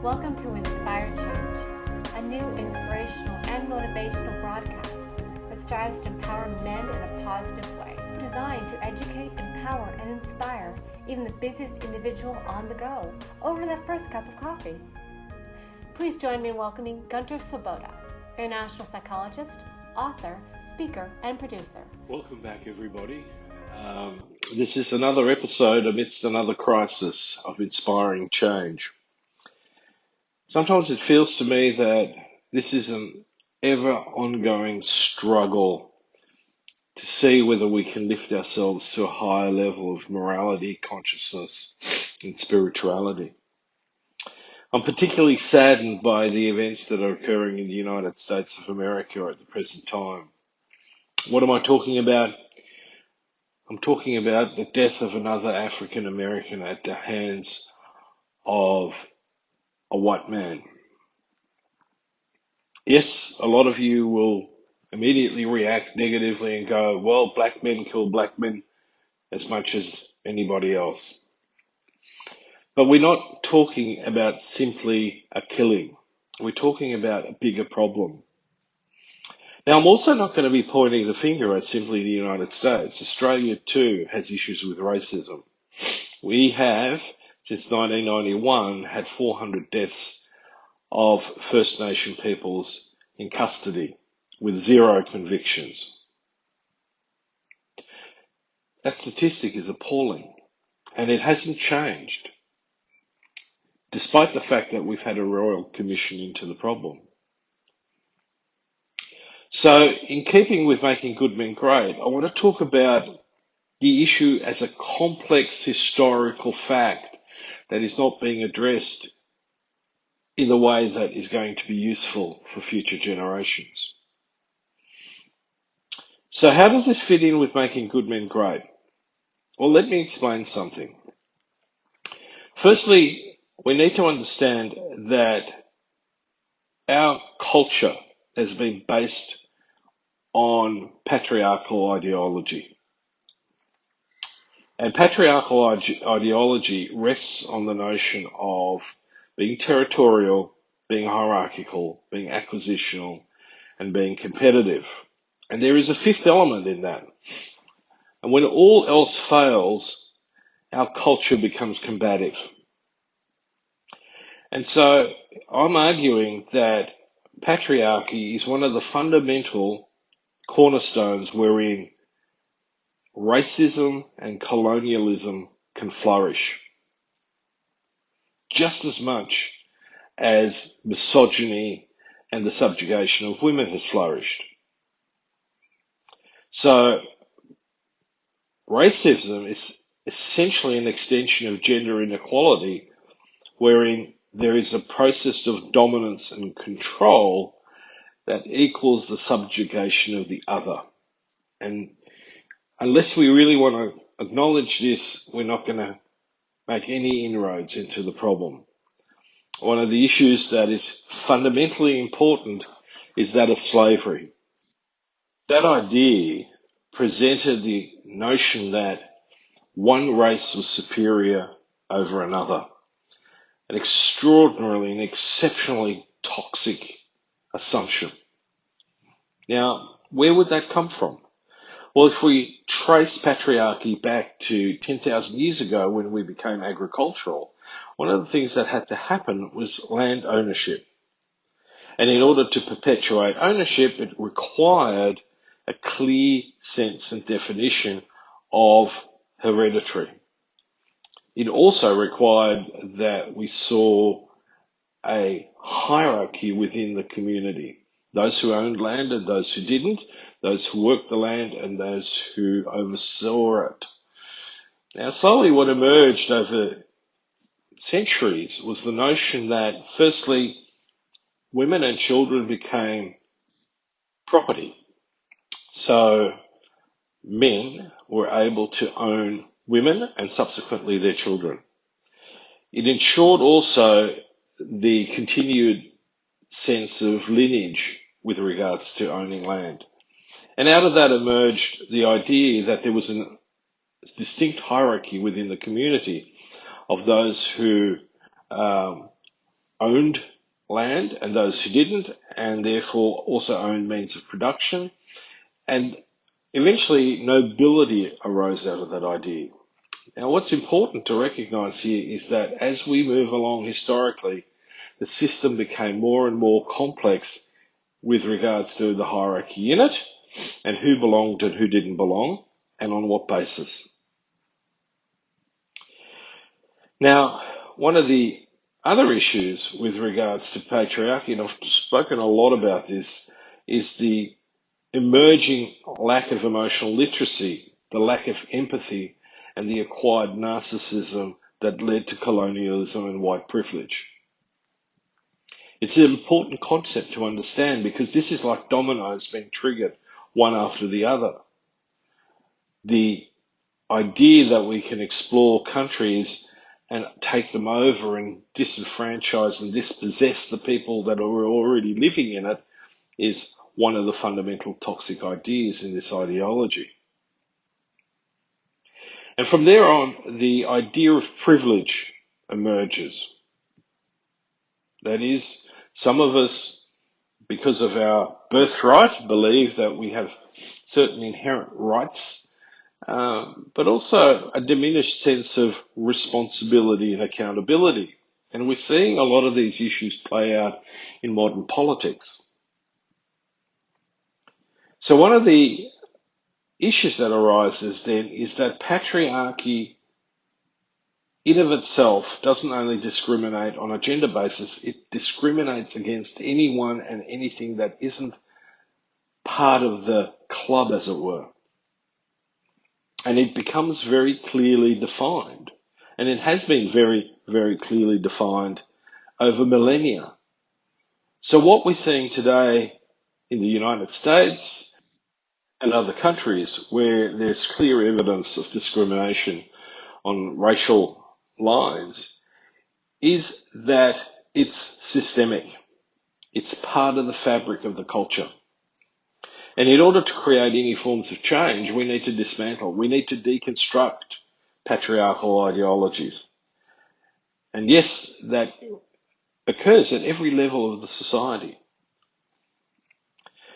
Welcome to Inspired Change, a new inspirational and motivational broadcast that strives to empower men in a positive way, designed to educate, empower, and inspire even the busiest individual on the go over that first cup of coffee. Please join me in welcoming Gunter, international psychologist, author, speaker, and producer. Welcome back, everybody. This is another episode amidst another crisis of inspiring change. Sometimes it feels to me that this is an ever ongoing struggle to see whether we can lift ourselves to a higher level of morality, consciousness, and spirituality. I'm particularly saddened by the events that are occurring in the United States of America at the present time. What am I talking about? I'm talking about the death of another African American at the hands of a white man. Yes, a lot of you will immediately react negatively and go, well, black men kill black men as much as anybody else. But we're not talking about simply a killing. We're talking about a bigger problem. Now, I'm also not going to be pointing the finger at simply the United States. Australia, too, has issues with racism. We have, since 1991, had 400 deaths of First Nation peoples in custody with 0 convictions. That statistic is appalling, and it hasn't changed, despite the fact that we've had a royal commission into the problem. So, in keeping with making good men great, I want to talk about the issue as a complex historical fact that is not being addressed in the way that is going to be useful for future generations. So how does this fit in with making good men great? Well, let me explain something. Firstly, we need to understand that our culture has been based on patriarchal ideology. And patriarchal ideology rests on the notion of being territorial, being hierarchical, being acquisitional, and being competitive. And there is a fifth element in that. And when all else fails, our culture becomes combative. And so I'm arguing that patriarchy is one of the fundamental cornerstones wherein racism and colonialism can flourish just as much as misogyny and the subjugation of women has flourished. So racism is essentially an extension of gender inequality, wherein there is a process of dominance and control that equals the subjugation of the other. And unless we really want to acknowledge this, we're not going to make any inroads into the problem. One of the issues that is fundamentally important is that of slavery. That idea presented the notion that one race was superior over another. An extraordinarily and exceptionally toxic assumption. Now, where would that come from? Well, if we trace patriarchy back to 10,000 years ago when we became agricultural, one of the things that had to happen was land ownership. And in order to perpetuate ownership, it required a clear sense and definition of hereditary. It also required that we saw a hierarchy within the community. Those who owned land and those who didn't, those who worked the land and those who oversaw it. Now, slowly what emerged over centuries was the notion that, firstly, women and children became property. So men were able to own women and subsequently their children. It ensured also the continued sense of lineage with regards to owning land. And out of that emerged the idea that there was a distinct hierarchy within the community of those who owned land and those who didn't, and therefore also owned means of production. And eventually, nobility arose out of that idea. Now, what's important to recognise here is that as we move along historically, the system became more and more complex with regards to the hierarchy in it, and who belonged and who didn't belong, and on what basis. Now, one of the other issues with regards to patriarchy, and I've spoken a lot about this, is the emerging lack of emotional literacy, the lack of empathy, and the acquired narcissism that led to colonialism and white privilege. It's an important concept to understand because this is like dominoes being triggered one after the other. The idea that we can explore countries and take them over and disenfranchise and dispossess the people that are already living in it is one of the fundamental toxic ideas in this ideology. And from there on, the idea of privilege emerges. That is, some of us, because of our birthright, believe that we have certain inherent rights, but also a diminished sense of responsibility and accountability. And we're seeing a lot of these issues play out in modern politics. So one of the issues that arises then is that patriarchy in of itself doesn't only discriminate on a gender basis, it discriminates against anyone and anything that isn't part of the club, as it were. And it becomes very clearly defined. And it has been very, very clearly defined over millennia. So what we're seeing today in the United States and other countries where there's clear evidence of discrimination on racial lines is that it's systemic. It's part of the fabric of the culture. And in order to create any forms of change, we need to dismantle, we need to deconstruct patriarchal ideologies. And yes, that occurs at every level of the society.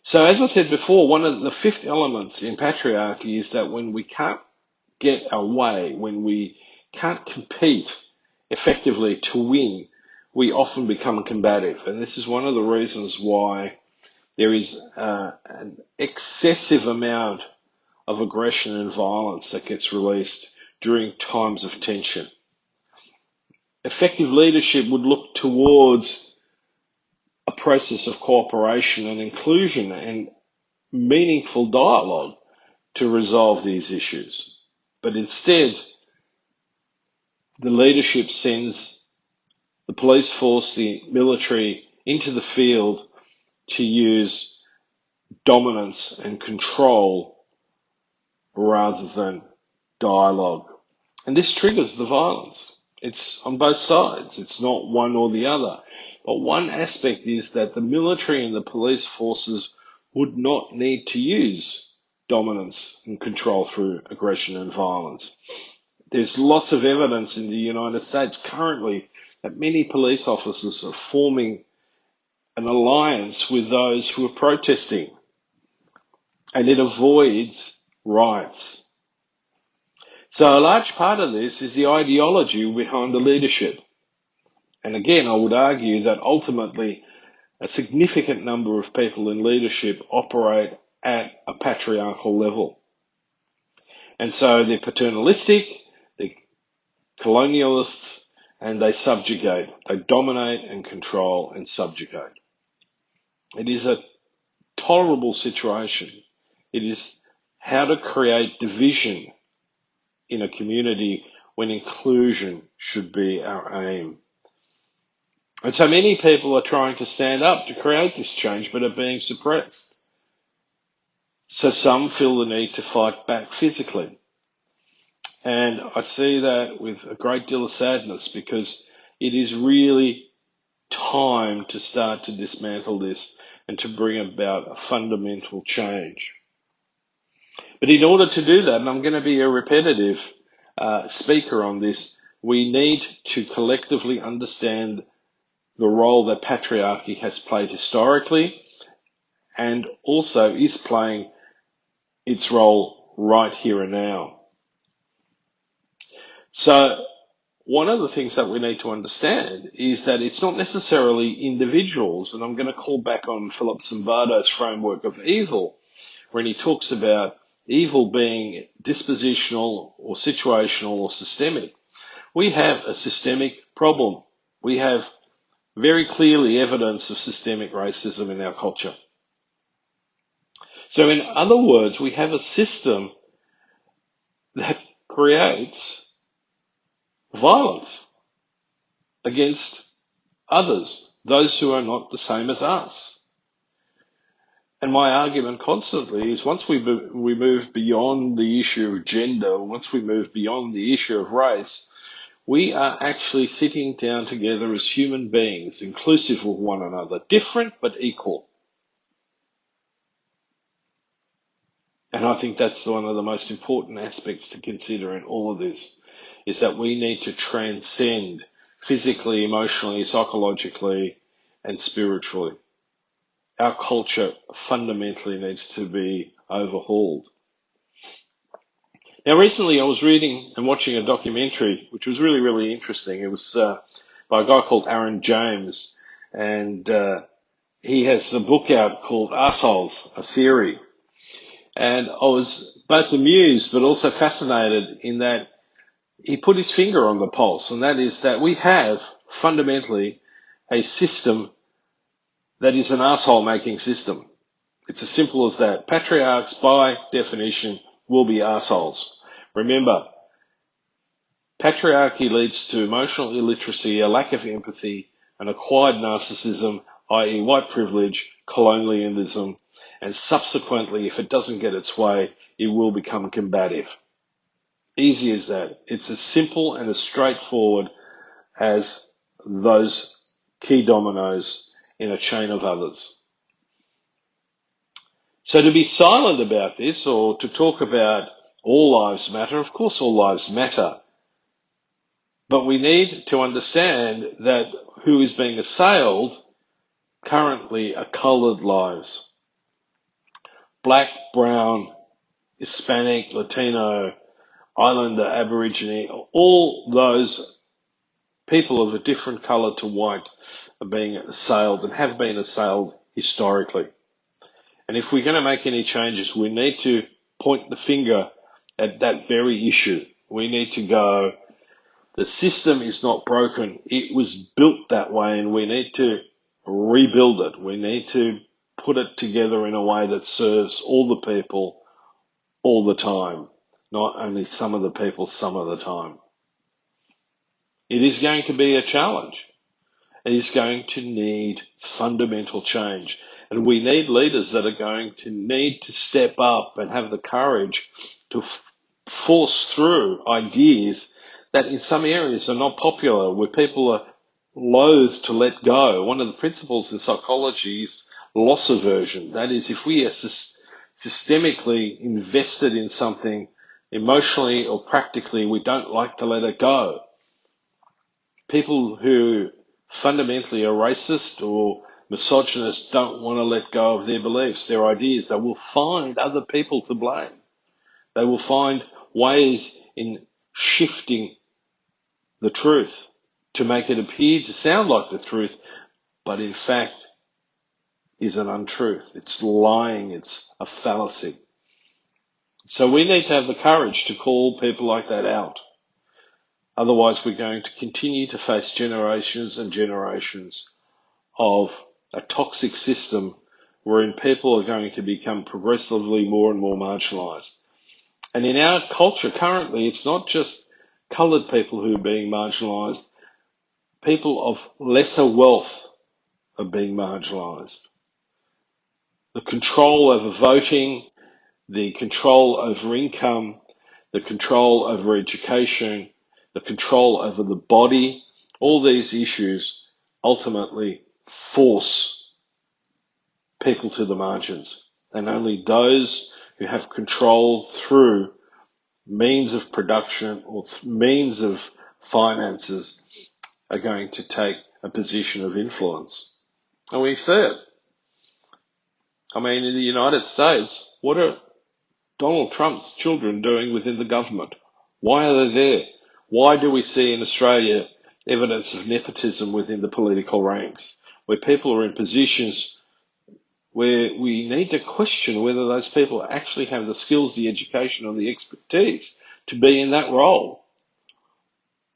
So as I said before, one of the fifth elements in patriarchy is that when we can't get our way, when we can't compete effectively to win, we often become combative. And this is one of the reasons why there is an excessive amount of aggression and violence that gets released during times of tension. Effective leadership would look towards a process of cooperation and inclusion and meaningful dialogue to resolve these issues. But instead, the leadership sends the police force, the military into the field to use dominance and control rather than dialogue. And this triggers the violence. It's on both sides. It's not one or the other. But one aspect is that the military and the police forces would not need to use dominance and control through aggression and violence. There's lots of evidence in the United States currently that many police officers are forming an alliance with those who are protesting, and it avoids riots. So a large part of this is the ideology behind the leadership. And again, I would argue that ultimately a significant number of people in leadership operate at a patriarchal level. And so they're paternalistic, they're colonialists, and they subjugate. They dominate and control and subjugate. It is a tolerable situation. It is how to create division in a community when inclusion should be our aim. And so many people are trying to stand up to create this change but are being suppressed. So some feel the need to fight back physically. And I see that with a great deal of sadness because it is really time to start to dismantle this and to bring about a fundamental change. But in order to do that, and I'm going to be a repetitive speaker on this, we need to collectively understand the role that patriarchy has played historically and also is playing its role right here and now. So one of the things that we need to understand is that it's not necessarily individuals, and I'm going to call back on Philip Zimbardo's framework of evil, when he talks about evil being dispositional or situational or systemic. We have a systemic problem. We have very clearly evidence of systemic racism in our culture. So in other words, we have a system that creates violence against others, those who are not the same as us. And my argument constantly is once we move beyond the issue of gender, once we move beyond the issue of race, we are actually sitting down together as human beings, inclusive of one another, different but equal. And I think that's one of the most important aspects to consider in all of this, is that we need to transcend physically, emotionally, psychologically, and spiritually. Our culture fundamentally needs to be overhauled. Now, recently I was reading and watching a documentary, which was really, really interesting. It was by a guy called Aaron James, and he has a book out called Arseholes, A Theory. And I was both amused but also fascinated in that he put his finger on the pulse, and that is that we have fundamentally a system that is an arsehole-making system. It's as simple as that. Patriarchs, by definition, will be arseholes. Remember, patriarchy leads to emotional illiteracy, a lack of empathy, an acquired narcissism, i.e. white privilege, colonialism, and subsequently, if it doesn't get its way, it will become combative. Easy as that. It's as simple and as straightforward as those key dominoes in a chain of others. So to be silent about this, or to talk about all lives matter, of course all lives matter. But we need to understand that who is being assailed currently are coloured lives. Black, brown, Hispanic, Latino, Islander, Aborigine, all those people of a different colour to white are being assailed and have been assailed historically. And if we're going to make any changes, we need to point the finger at that very issue. We need to go, the system is not broken. It was built that way and we need to rebuild it. We need to put it together in a way that serves all the people all the time, not only some of the people some of the time. It is going to be a challenge. It is going to need fundamental change. And we need leaders that are going to need to step up and have the courage to force through ideas that in some areas are not popular, where people are loath to let go. One of the principles in psychology is loss aversion. That is, if we are systemically invested in something emotionally or practically, we don't like to let it go. People who fundamentally are racist or misogynist don't want to let go of their beliefs, their ideas. They will find other people to blame. They will find ways in shifting the truth to make it appear to sound like the truth, but in fact is an untruth. It's lying. It's a fallacy. So we need to have the courage to call people like that out. Otherwise, we're going to continue to face generations and generations of a toxic system wherein people are going to become progressively more and more marginalised. And in our culture currently, it's not just coloured people who are being marginalised. People of lesser wealth are being marginalised. The control over voting, the control over income, the control over education, the control over the body, all these issues ultimately force people to the margins. And only those who have control through means of production or means of finances are going to take a position of influence. And we see it. I mean, in the United States, what are Donald Trump's children doing within the government? Why are they there? Why do we see in Australia evidence of nepotism within the political ranks, where people are in positions where we need to question whether those people actually have the skills, the education, or the expertise to be in that role?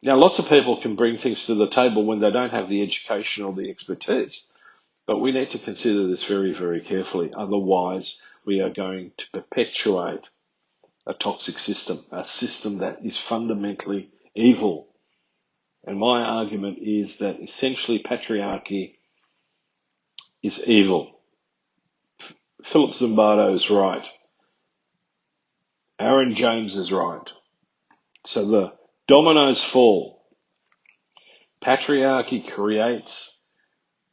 Now, lots of people can bring things to the table when they don't have the education or the expertise, but we need to consider this very, very carefully. Otherwise, we are going to perpetuate a toxic system, a system that is fundamentally evil. And my argument is that essentially patriarchy is evil. Philip Zimbardo is right. Aaron James is right. So the dominoes fall. Patriarchy creates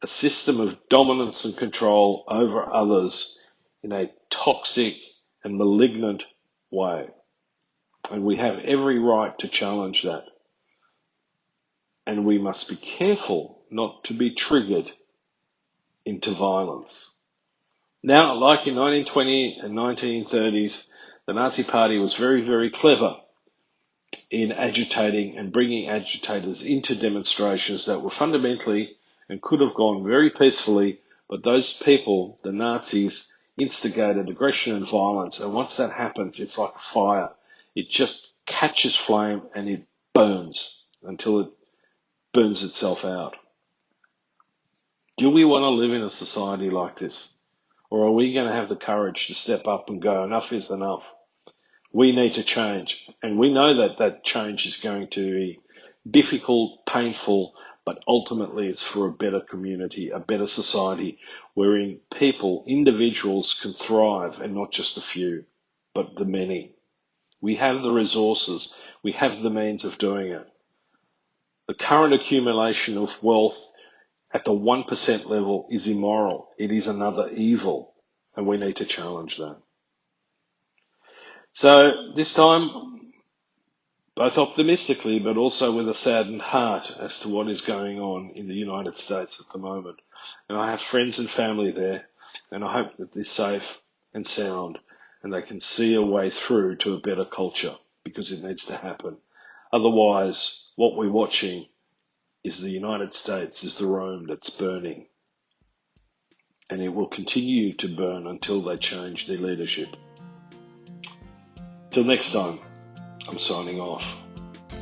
a system of dominance and control over others in a toxic and malignant way. And we have every right to challenge that. And we must be careful not to be triggered into violence. Now, like in 1920 and 1930s, the Nazi Party was very, very clever in agitating and bringing agitators into demonstrations that were fundamentally and could have gone very peacefully, but those people, the Nazis, instigated aggression and violence, and once that happens, it's like fire. It just catches flame and it burns until it burns itself out. Do we want to live in a society like this? Or are we going to have the courage to step up and go, enough is enough? We need to change. And we know that that change is going to be difficult, painful, but ultimately it's for a better community, a better society, wherein people, individuals can thrive, and not just a few, but the many. We have the resources. We have the means of doing it. The current accumulation of wealth at the 1% level is immoral. It is another evil, and we need to challenge that. So this time, both optimistically, but also with a saddened heart as to what is going on in the United States at the moment. And I have friends and family there, and I hope that they're safe and sound, and they can see a way through to a better culture, because it needs to happen. Otherwise, what we're watching is the United States is the Rome that's burning. And it will continue to burn until they change their leadership. Till next time, I'm signing off.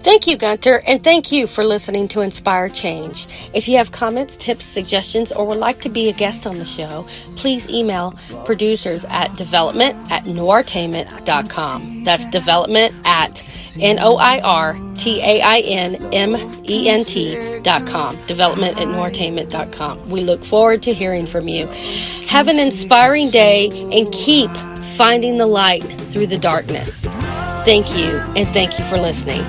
Thank you, Gunter, and thank you for listening to Inspire Change. If you have comments, tips, suggestions, or would like to be a guest on the show, please email producers at development@noirtainment.com. That's development at NOIRTAINMENT.com. Development@noirtainment.com. We look forward to hearing from you. Have an inspiring day and keep finding the light through the darkness. Thank you, and thank you for listening.